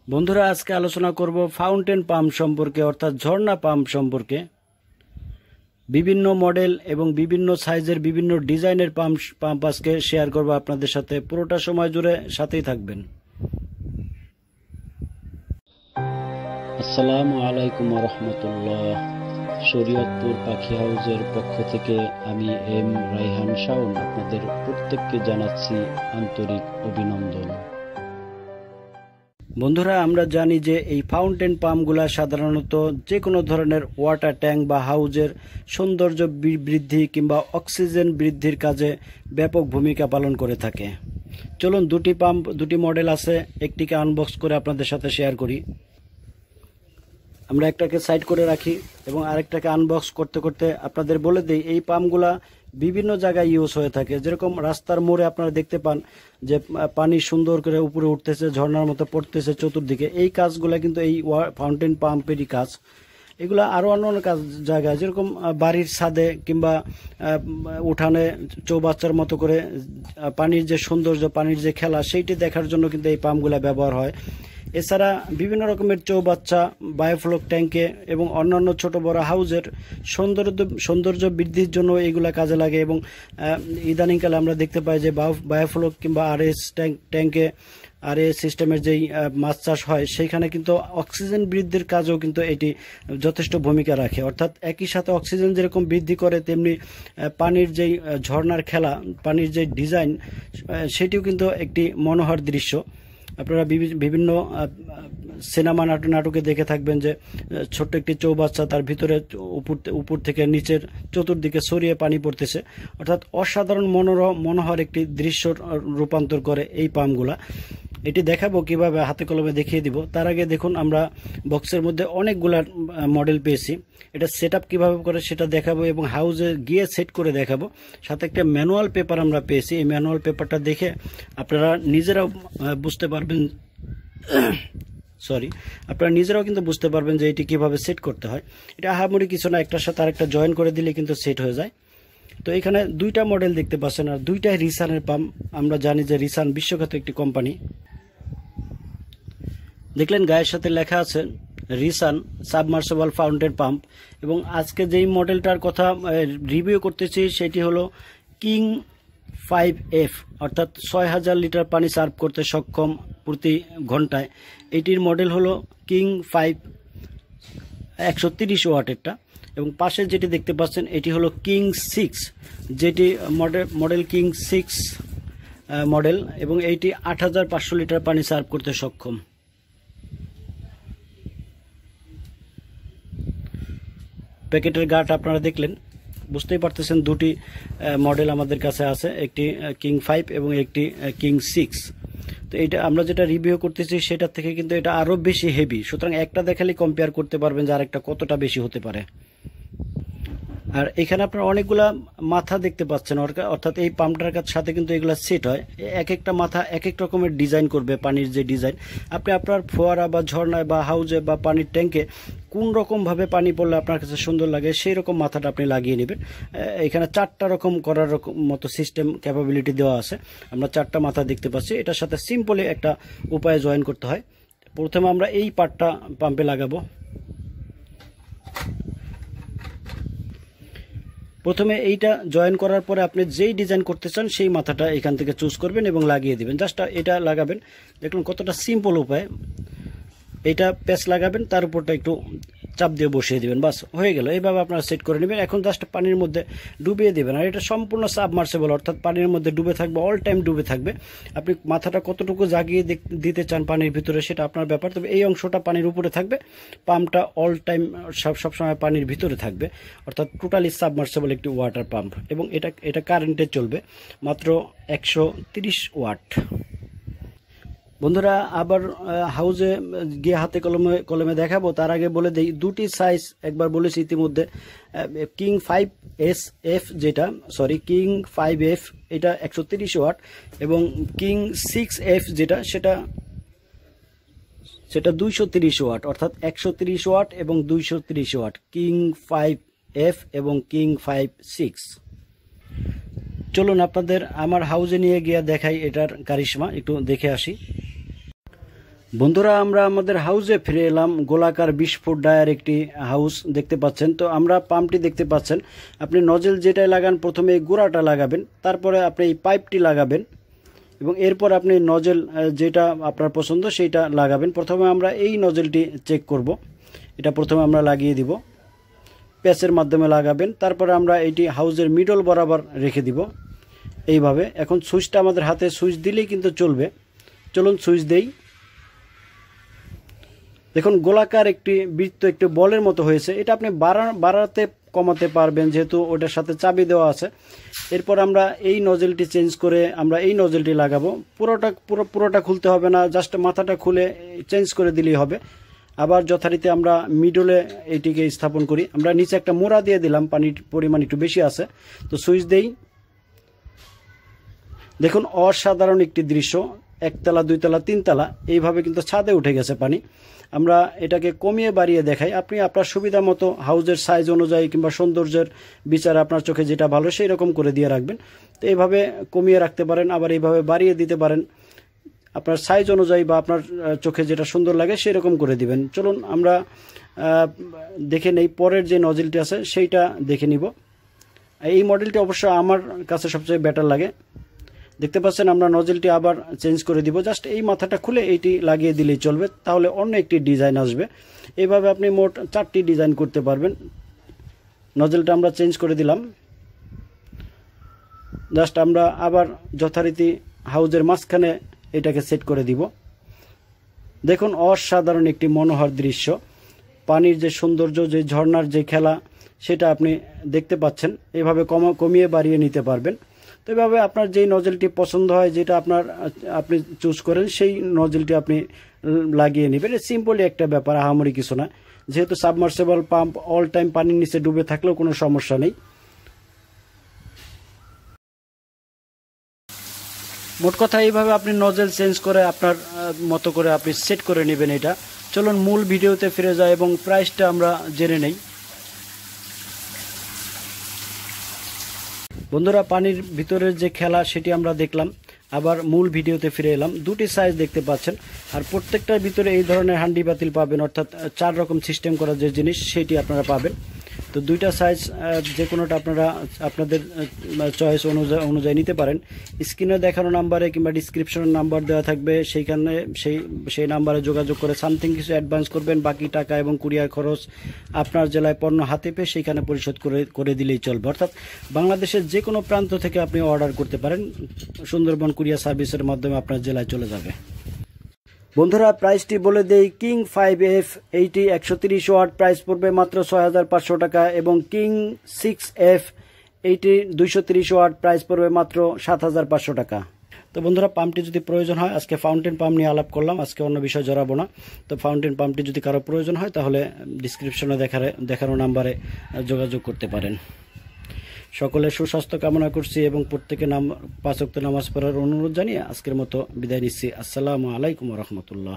বন্ধুরা, আজকে আলোচনা করব ফাউন্টেন পাম্প সম্পর্কে, অর্থাৎ ঝর্ণা পাম্প সম্পর্কে। বিভিন্ন মডেল এবং বিভিন্ন সাইজের বিভিন্ন ডিজাইনের পাম্প আজকে শেয়ার করব আপনাদের সাথে। পুরোটা সময় জুড়ে সাথেই থাকবেন। আসসালামু আলাইকুম ওয়া রাহমাতুল্লাহ। শরীয়তপুর পাখি হাউজের পক্ষ থেকে আমি এম রায়হান শাওন আপনাদের প্রত্যেককে জানাচ্ছি আন্তরিক অভিনন্দন। বন্ধুরা, আমরা জানি যে এই ফাউন্টেন পাম্পগুলা সাধারণত যে কোনো ধরনের ওয়াটার ট্যাঙ্ক বা হাউজের সৌন্দর্য বৃদ্ধি কিংবা অক্সিজেন বৃদ্ধির কাজে ব্যাপক ভূমিকা পালন করে থাকে। চলুন, দুটি মডেল আছে, একটিকে আনবক্স করে আপনাদের সাথে শেয়ার করি। আমরা একটাকে সাইড করে রাখি এবং আরেকটাকে আনবক্স করতে করতে আপনাদের বলে দিই, এই পাম্পগুলা বিভিন্ন জায়গায় ইউজ হয়ে থাকে। যেরকম রাস্তার মোড়ে আপনারা দেখতে পান যে পানি সুন্দর করে উপরে উঠতেছে, ঝর্ণার মতো পড়তেছে চতুর্দিকে। এই কাজগুলা কিন্তু এই ফাউন্টেন পাম্পেরই কাজ। এগুলা আরও অন্য কাজ জায়গায়, যেরকম বাড়ির ছাদে কিংবা উঠানে চৌবাচ্চার মতো করে পানির যে সৌন্দর্য, পানির যে খেলা, সেইটি দেখার জন্য কিন্তু এই পাম্পগুলা ব্যবহার হয়। এছাড়া বিভিন্ন রকমের চৌবাচ্চা, বায়োফ্লক ট্যাঙ্কে এবং অন্যান্য ছোট বড় হাউজের সৌন্দর্য বৃদ্ধির জন্য এগুলা কাজে লাগে। এবং ইদানিংকালে আমরা দেখতে পাই যে বায়োফ্লক কিংবা আরএস ট্যাঙ্কে আরএস সিস্টেমের যেই মাছ চাষ হয়, সেইখানে কিন্তু অক্সিজেন বৃদ্ধির কাজেও কিন্তু এটি যথেষ্ট ভূমিকা রাখে। অর্থাৎ একই সাথে অক্সিজেন যেরকম বৃদ্ধি করে, তেমনি পানির যেই ঝর্ণার খেলা, পানির যে ডিজাইন, সেটিও কিন্তু একটি মনোহর দৃশ্য। আপনারা বিভিন্ন সিনেমা নাটকে দেখে থাকবেন যে ছোট্ট একটি চৌবাচ্চা, তার ভিতরে উপর থেকে নিচের চতুর্দিকে ছড়িয়ে পানি পড়তেছে। অর্থাৎ অসাধারণ মনোহর একটি দৃশ্য রূপান্তর করে এই পাম্পগুলা। এটি দেখাবো কিভাবে, হাতে কলমে দেখিয়ে দিব। তার আগে দেখুন, আমরা বক্সের মধ্যে অনেকগুলা মডেল পেয়েছি। এটা সেট আপ কীভাবে করে সেটা দেখাবো এবং হাউজে গিয়ে সেট করে দেখাবো। সাথে একটা ম্যানুয়াল পেপার আমরা পেয়েছি। এই ম্যানুয়াল পেপারটা দেখে আপনারা নিজেরাও বুঝতে পারবেন আপনারা নিজেরাও কিন্তু বুঝতে পারবেন যে এটি কিভাবে সেট করতে হয়। এটা আহামরি কিছু না, একটার সাথে আরেকটা জয়েন করে দিলে কিন্তু সেট হয়ে যায়। তো এখানে দুইটা মডেল দেখতে পাচ্ছেন, আর দুইটাই রিসানের পাম্প। আমরা জানি যে রিসান বিশ্বখ্যাত একটি কোম্পানি। দেখলেন গায়ের সাথে লেখা আছে রিসান সাবমার্সিবল ফাউন্টেন পাম্প। এবং আজকে যেই মডেলটার কথা রিভিউ করতেছি সেটি হলো কিং 5F, অর্থাৎ 6000 লিটার পানি সার্ভ করতে সক্ষম প্রতি ঘন্টায়। এটির মডেল হলো কিং 5 130 ওয়াটেরটা। এবং পাশে যেটি দেখতে পাচ্ছেন এটি হলো কিং 6, যেটি মডেল কিং 6 মডেল, এবং এইটি 8500 লিটার পানি সার্ভ করতে সক্ষম। প্যাকেটের গাট আপনারা দেখলেন, বুঝতেই পারতেছেন দুটি মডেল আমাদের কাছে আছে, একটি কিং 5 এবং একটি কিং 6। তো এটা আমরা যেটা রিভিউ করতেছি সেটার থেকে কিন্তু এটা আরও বেশি হেভি। সুতরাং একটা দেখালে কম্পেয়ার করতে পারবেন যে আরেকটা কতটা বেশি হতে পারে। আর এখানে আপনারা অনেকগুলা মাথা দেখতে পাচ্ছেন, অর্থাৎ এই পাম্পটার সাথে কিন্তু এগুলা সেট হয়। এক একটা মাথা এক এক রকমের ডিজাইন করবে। পানির যে ডিজাইন, আপনি আপনার ফোয়ারা বা ঝর্ণায় বা হাউজে বা পানির ট্যাঙ্কে কোন রকমভাবে পানি পড়লে আপনার কাছে সুন্দর লাগে সেই রকম মাথাটা আপনি লাগিয়ে নেবেন। এখানে 4টা রকম করার মতো সিস্টেম ক্যাপাবিলিটি দেওয়া আছে। আমরা 4টা মাথা দেখতে পাচ্ছি। এটার সাথে সিম্পলি একটা উপায়ে জয়েন করতে হয়। প্রথমে আমরা এই পার্টটা পাম্পে লাগাবো। প্রথমে এইটা জয়েন করার পরে আপনি যেই ডিজাইন করতে চান সেই মাথাটা এখান থেকে চুজ করবেন এবং লাগিয়ে দিবেন। জাস্ট এটা লাগাবেন। দেখুন কতটা সিম্পল উপায়। এইটা প্যাচ লাগাবেন, তার উপরটা একটু চাপ দিয়ে বসিয়ে দিবেন, বাস হয়ে গেল। এইভাবে আপনারা সেট করে নেবেন। এখন জাস্ট পানির মধ্যে ডুবিয়ে দেবেন। আর এটা সম্পূর্ণ সাবমার্সিবল, অর্থাৎ পানির মধ্যে ডুবে থাকবে, অল টাইম ডুবে থাকবে। আপনি মাথাটা কতটুকু জাগিয়ে দিতে চান পানির ভিতরে সেটা আপনার ব্যাপার। তবে এই অংশটা পানির উপরে থাকবে, পাম্পটা অল টাইম সবসময় পানির ভিতরে থাকবে। অর্থাৎ টোটালি সাবমার্সিবল একটি ওয়াটার পাম্প। এবং এটা কারেন্টে চলবে, মাত্র 130 ওয়াট। বন্ধুরা, আবার হাউজে গিয়ে হাতে কলমে দেখাবো। তার আগে বলে দেই দুটি সাইজ একবার বলেছি ইতিমধ্যে। কিং 5SF কিং 5F এটা 130 ওয়াট, এবং কিং 6F সেটা 230 ওয়াট, অর্থাৎ 130 ওয়াট এবং 230 ওয়াট। কিং 5F এবং কিং 5-6। চলুন আপনাদের আমার হাউজে নিয়ে গিয়ে দেখাই এটার কারিশমা, একটু দেখে আসি। বন্ধুরা আমরা আমাদের হাউসে ফিরে এলাম। গোলাকার 20 ফুট ডায়ার একটি হাউস দেখতে পাচ্ছেন। তো আমরা পাম্পটি দেখতে পাচ্ছেন, আপনি নজেল যেটাই লাগান প্রথমে এই গোড়াটা লাগাবেন, তারপরে আপনি এই পাইপটি লাগাবেন এবং এরপর আপনি নজেল যেটা আপনার পছন্দ সেইটা লাগাবেন। প্রথমে আমরা এই নজেলটি চেক করব, এটা প্রথমে আমরা লাগিয়ে দিব, প্যাচের মাধ্যমে লাগাবেন। তারপরে আমরা এইটি হাউসের মিডল বরাবর রেখে দিব এইভাবে। এখন সুইচটা আমাদের হাতে, সুইচ দিলেই কিন্তু চলবে। চলুন সুইচ দেই। দেখুন গোলাকার একটি বৃত্ত, একটি বলের মতো হয়েছে। এটা আপনি বাড়াতে কমাতে পারবেন যেহেতু ওটার সাথে চাবি দেওয়া আছে। এরপর আমরা এই নজেলটি চেঞ্জ করে আমরা এই নজেলটি লাগাবো। পুরোটা খুলতে হবে না, জাস্ট মাথাটা খুলে চেঞ্জ করে দিলেই হবে। আবার যথারীতি আমরা মিডলে এইটিকে স্থাপন করি। আমরা নিচে একটা মোড়া দিয়ে দিলাম, পানির পরিমাণ একটু বেশি আছে। তো সুইচ দেই। দেখুন অসাধারণ একটি দৃশ্য, একতলা, দুইতলা, তিনতলা এইভাবে কিন্তু ছাদে উঠে গেছে পানি। আমরা এটাকে কমিয়ে বাড়িয়ে দেখাই, আপনি আপনার সুবিধা মতো হাউসের সাইজ অনুযায়ী কিংবা সৌন্দর্যের বিচারে আপনার চোখে যেটা ভালো সেই রকম করে দিয়ে রাখবেন। তো এইভাবে কমিয়ে রাখতে পারেন, আবার এইভাবে বাড়িয়ে দিতে পারেন, আপনার সাইজ অনুযায়ী বা আপনার চোখে যেটা সুন্দর লাগে সেই রকম করে দিবেন। চলুন আমরা দেখে নেই পরের যে নজেলটি আছে সেইটা দেখে নিব। এই মডেলটি অবশ্য আমার কাছে সবচেয়ে বেটার লাগে। দেখতে পাচ্ছেন আমরা নজেলটি আবার চেঞ্জ করে দিব, জাস্ট এই মাথাটা খুলে এইটি লাগিয়ে দিলেই চলবে, তাহলে অন্য একটি ডিজাইন আসবে। এইভাবে আপনি মোট 4টি ডিজাইন করতে পারবেন। নজেলটা আমরা চেঞ্জ করে দিলাম, জাস্ট আমরা আবার যথারীতি হাউজের মাঝখানে এটাকে সেট করে দিব। দেখুন অসাধারণ একটি মনোহর দৃশ্য, পানির যে সৌন্দর্য, যে ঝর্ণার যে খেলা সেটা আপনি দেখতে পাচ্ছেন। এভাবে কমিয়ে বাড়িয়ে নিতে পারবেন। তো এভাবে আপনার যেই নজেলটি পছন্দ হয়, যেটা আপনি চুজ করেন সেই নজেলটি আপনি লাগিয়ে নেবেন। সিম্পলি একটা ব্যাপার, আহামরি কিছু না। যেহেতু সাবমার্সিবল পাম্প অল টাইম পানির নিচে ডুবে থাকলেও কোনো সমস্যা নেই। মোট কথা এইভাবে আপনি নজেল চেঞ্জ করে আপনার মতো করে আপনি সেট করে নেবেন এটা। চলুন মূল ভিডিওতে ফিরে যাই এবং প্রাইসটা আমরা জেনে নেই। বন্ধুরা পানির ভিতরের যে খেলা সেটি আমরা দেখলাম, আবার মূল ভিডিওতে ফিরে এলাম। দুটি সাইজ দেখতে পাচ্ছেন, আর প্রত্যেকটার ভিতরে এই ধরনের হান্ডি বাতিল পাবেন, অর্থাৎ 4 রকম সিস্টেম করা যে জিনিস সেটি আপনারা পাবেন। তো দুইটা সাইজ যে কোনোটা আপনারা আপনাদের চয়েস অনুযায়ী নিতে পারেন। স্ক্রিনে দেখানো নাম্বারে কিংবা ডিসক্রিপশনের নাম্বার দেওয়া থাকবে, সেইখানে সেই নাম্বারে যোগাযোগ করে সামথিং কিছু অ্যাডভান্স করবেন। বাকি টাকা এবং কুরিয়ার খরচ আপনার জেলায় পণ্য হাতে পেয়ে সেইখানে পরিশোধ করে দিলেই চলবে। অর্থাৎ বাংলাদেশের যে কোনো প্রান্ত থেকে আপনি অর্ডার করতে পারেন, সুন্দরবন কুরিয়ার সার্ভিসের মাধ্যমে আপনার জেলায় চলে যাবে। বন্ধুরা প্রাইসটি বলে দেই, কিং 5F এইটি 130 ওয়াট প্রাইস পড়বে মাত্র 6500 টাকা, এবং কিং 6F এইটি 230 ওয়াট প্রাইস পড়বে মাত্র 7500 টাকা। তো বন্ধুরা পাম্পটি যদি প্রয়োজন হয়, আজকে ফাউন্টেন পাম্প নিয়ে আলাপ করলাম, আজকে অন্য বিষয় জড়াবো না। তো ফাউন্টেন পাম্পটি যদি কারো প্রয়োজন হয় তাহলে ডিসক্রিপশনে দেখানো নাম্বারে যোগাযোগ করতে পারেন। সকলের সুস্বাস্থ্য কামনা করছি এবং প্রত্যেকে 5 ওয়াক্ত নামাজ পড়ার অনুরোধ জানিয়ে আজকের মতো বিদায় নিচ্ছি। আসসালামু আলাইকুম ওয়া রাহমাতুল্লাহ।